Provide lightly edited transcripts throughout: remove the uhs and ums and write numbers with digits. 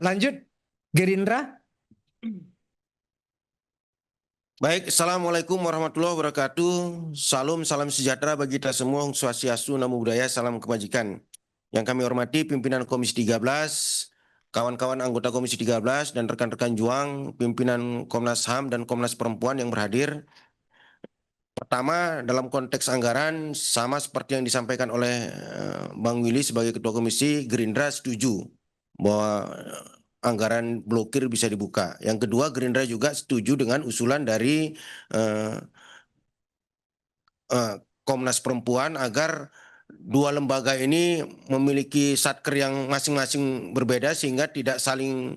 Lanjut, Gerindra. Baik, Assalamualaikum warahmatullahi wabarakatuh. Salam sejahtera bagi kita semua. Om Swastiastu, Namo Buddhaya, salam kebajikan. Yang kami hormati pimpinan Komisi 13, kawan-kawan anggota Komisi 13, dan rekan-rekan juang, pimpinan Komnas HAM dan Komnas Perempuan yang berhadir. Pertama, dalam konteks anggaran, sama seperti yang disampaikan oleh Bang Willy sebagai Ketua Komisi, Gerindra setuju bahwa anggaran blokir bisa dibuka. Yang kedua, Gerindra juga setuju dengan usulan dari Komnas Perempuan agar dua lembaga ini memiliki satker yang masing-masing berbeda sehingga tidak saling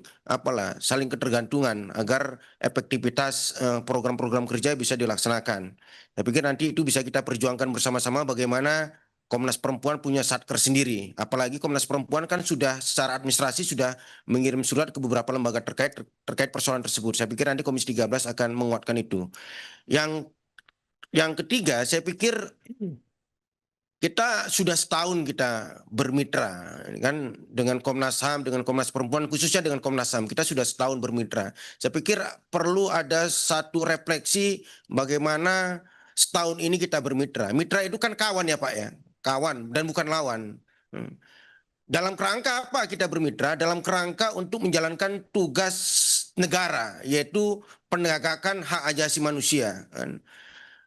saling ketergantungan agar efektivitas program-program kerja bisa dilaksanakan. Saya pikir nanti itu bisa kita perjuangkan bersama-sama bagaimana Komnas Perempuan punya satker sendiri. Apalagi Komnas Perempuan kan sudah secara administrasi sudah mengirim surat ke beberapa lembaga terkait persoalan tersebut. Saya pikir nanti Komisi 13 akan menguatkan itu. Yang ketiga, saya pikir kita sudah setahun kita bermitra kan dengan Komnas HAM, dengan Komnas Perempuan, khususnya dengan Komnas HAM. Kita sudah setahun bermitra. Saya pikir perlu ada satu refleksi bagaimana setahun ini kita bermitra. Mitra itu kan kawan ya Pak ya, kawan dan bukan lawan. Dalam kerangka apa kita bermitra? Dalam kerangka untuk menjalankan tugas negara, yaitu penegakan hak asasi manusia.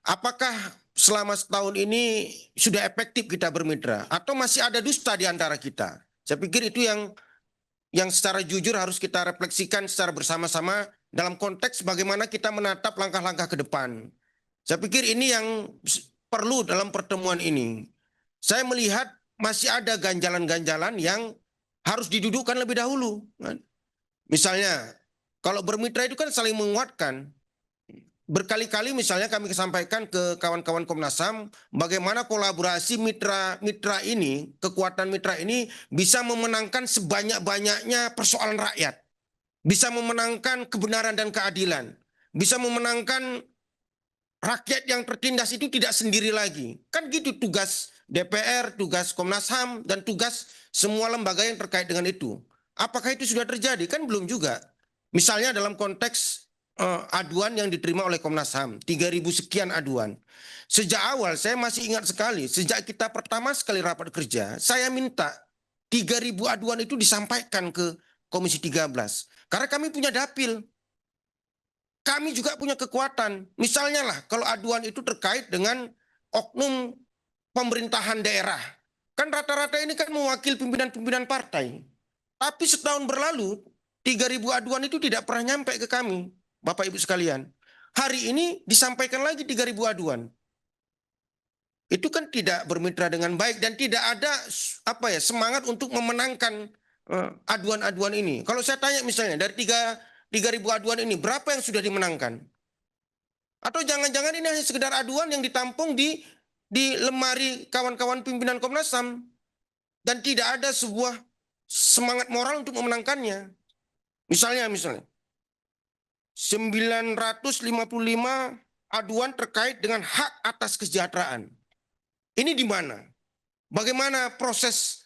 Apakah selama setahun ini sudah efektif kita bermitra atau masih ada dusta di antara kita? Saya pikir itu yang secara jujur harus kita refleksikan secara bersama-sama dalam konteks bagaimana kita menatap langkah-langkah ke depan. Saya pikir ini yang perlu dalam pertemuan ini. Saya melihat masih ada ganjalan-ganjalan yang harus didudukkan lebih dahulu. Misalnya, kalau bermitra itu kan saling menguatkan. Berkali-kali misalnya kami sampaikan ke kawan-kawan Komnas HAM bagaimana kolaborasi mitra ini, kekuatan mitra ini bisa memenangkan sebanyak-banyaknya persoalan rakyat. Bisa memenangkan kebenaran dan keadilan. Bisa memenangkan rakyat yang tertindas itu tidak sendiri lagi. Kan gitu tugas DPR, tugas Komnas HAM, dan tugas semua lembaga yang terkait dengan itu. Apakah itu sudah terjadi? Kan belum juga. Misalnya dalam konteks aduan yang diterima oleh Komnas HAM, 3.000 sekian aduan. Sejak awal saya masih ingat sekali, sejak kita pertama sekali rapat kerja, saya minta 3.000 aduan itu disampaikan ke Komisi 13. Karena kami punya dapil. Kami juga punya kekuatan. Misalnya lah, kalau aduan itu terkait dengan oknum pemerintahan daerah. Kan rata-rata ini kan mewakili pimpinan-pimpinan partai. Tapi setahun berlalu, 3.000 aduan itu tidak pernah nyampe ke kami, Bapak Ibu sekalian. Hari ini disampaikan lagi 3.000 aduan. Itu kan tidak bermitra dengan baik dan tidak ada semangat untuk memenangkan aduan-aduan ini. Kalau saya tanya misalnya dari 3.000 aduan ini berapa yang sudah dimenangkan? Atau jangan-jangan ini hanya sekedar aduan yang ditampung di lemari kawan-kawan pimpinan Komnas HAM dan tidak ada sebuah semangat moral untuk memenangkannya. Misalnya 955 aduan terkait dengan hak atas kesejahteraan. Ini di mana? Bagaimana proses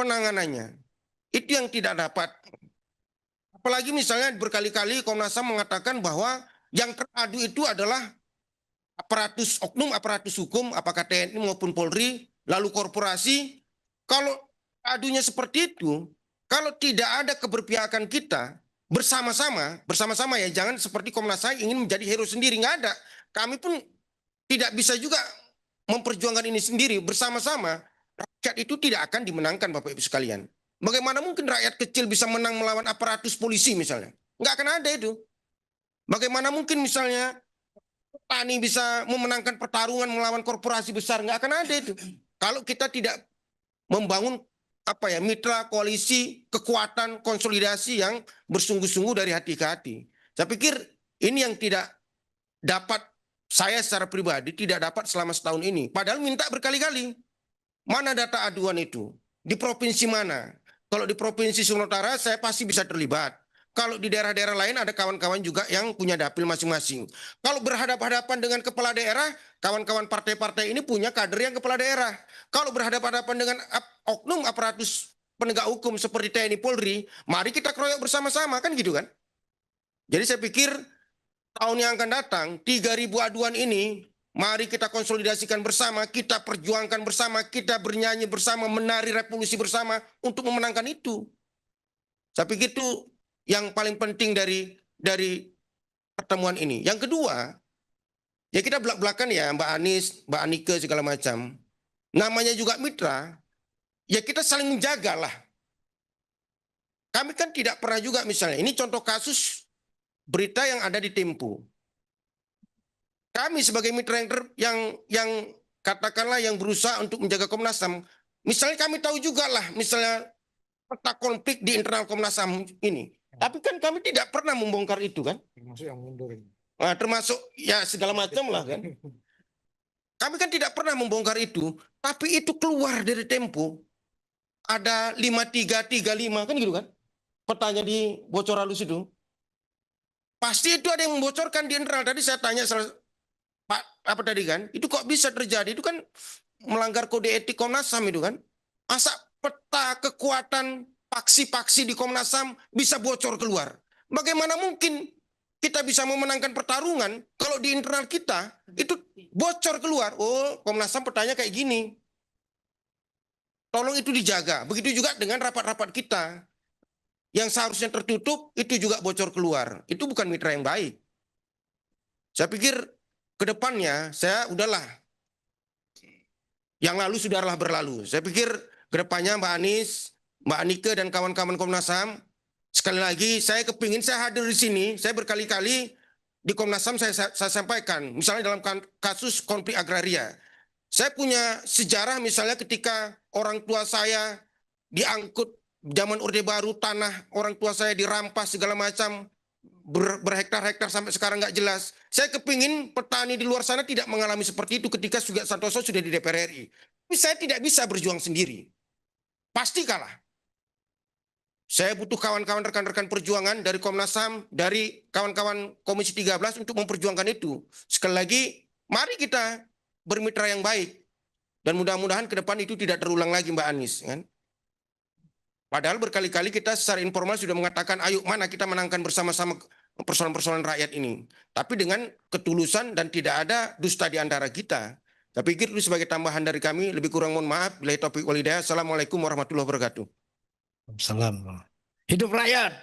penanganannya? Itu yang tidak dapat. Apalagi misalnya berkali-kali Komnas HAM mengatakan bahwa yang teradu itu adalah oknum aparatus hukum, apakah TNI maupun Polri, lalu korporasi. Kalau adunya seperti itu, kalau tidak ada keberpihakan kita bersama-sama ya, jangan seperti Komnas HAM ingin menjadi hero sendiri, nggak ada. Kami pun tidak bisa juga memperjuangkan ini sendiri bersama-sama. Rakyat itu tidak akan dimenangkan, Bapak Ibu sekalian. Bagaimana mungkin rakyat kecil bisa menang melawan aparatus polisi misalnya? Nggak akan ada itu. Bagaimana mungkin misalnya petani bisa memenangkan pertarungan melawan korporasi besar? Nggak akan ada itu. Kalau kita tidak membangun mitra, koalisi, kekuatan, konsolidasi yang bersungguh-sungguh dari hati ke hati. Saya pikir ini yang tidak dapat, saya secara pribadi tidak dapat selama setahun ini. Padahal minta berkali-kali. Mana data aduan itu? Di provinsi mana? Kalau di Provinsi Sumatera Utara saya pasti bisa terlibat. Kalau di daerah-daerah lain ada kawan-kawan juga yang punya dapil masing-masing. Kalau berhadapan-hadapan dengan kepala daerah, kawan-kawan partai-partai ini punya kader yang kepala daerah. Kalau berhadapan-hadapan dengan oknum aparatus penegak hukum seperti TNI Polri, mari kita keroyok bersama-sama, kan gitu kan. Jadi saya pikir tahun yang akan datang 3.000 aduan ini mari kita konsolidasikan bersama, kita perjuangkan bersama, kita bernyanyi bersama, menari revolusi bersama untuk memenangkan itu. Saya pikir itu yang paling penting dari pertemuan ini. Yang kedua, ya kita belak-belakan ya Mbak Anies, Mbak Anike segala macam. Namanya juga mitra, ya kita saling menjaga lah. Kami kan tidak pernah juga misalnya, ini contoh kasus berita yang ada di Tempo. Kami sebagai mitra yang katakanlah yang berusaha untuk menjaga Komnas HAM, misalnya kami tahu juga lah misalnya peta konflik di internal Komnas HAM ini. Tapi kan kami tidak pernah membongkar itu kan. Termasuk yang mundur ini. Nah, termasuk ya segala macam lah kan. Kami kan tidak pernah membongkar itu, tapi itu keluar dari Tempo. Ada 5335 kan gitu kan. Petanya di bocor halus itu. Pasti itu ada yang membocorkan di internal. Tadi saya tanya Pak apa tadi kan, itu kok bisa terjadi? Itu kan melanggar kode etik Komnas HAM itu kan. Masa peta kekuatan paksi-paksi di Komnas HAM bisa bocor keluar? Bagaimana mungkin kita bisa memenangkan pertarungan kalau di internal kita itu bocor keluar? Oh, Komnas HAM petanya kayak gini. Tolong itu dijaga. Begitu juga dengan rapat-rapat kita. Yang seharusnya tertutup itu juga bocor keluar. Itu bukan mitra yang baik. Saya pikir ke depannya saya udahlah. Yang lalu sudahlah berlalu. Saya pikir ke depannya Mbak Anies, Mbak Anike dan kawan-kawan Komnas HAM, sekali lagi saya kepingin saya hadir di sini. Saya berkali-kali di Komnas HAM saya sampaikan, misalnya dalam kasus konflik agraria. Saya punya sejarah misalnya ketika orang tua saya diangkut zaman Orde Baru, tanah orang tua saya dirampas segala macam, berhektar-hektar sampai sekarang nggak jelas. Saya kepingin petani di luar sana tidak mengalami seperti itu ketika Santoso sudah di DPR RI. Tapi saya tidak bisa berjuang sendiri. Pasti kalah. Saya butuh kawan-kawan rekan-rekan perjuangan dari Komnas HAM, dari kawan-kawan Komisi 13 untuk memperjuangkan itu. Sekali lagi, mari kita bermitra yang baik. Dan mudah-mudahan ke depan itu tidak terulang lagi Mbak Anies. Kan? Padahal berkali-kali kita secara informal sudah mengatakan, ayo mana kita menangkan bersama-sama persoalan-persoalan rakyat ini. Tapi dengan ketulusan dan tidak ada dusta di antara kita. Saya pikir itu sebagai tambahan dari kami, lebih kurang mohon maaf. Billahi taufiq wal hidayah. Assalamualaikum warahmatullahi wabarakatuh. Salam. Hidup rakyat.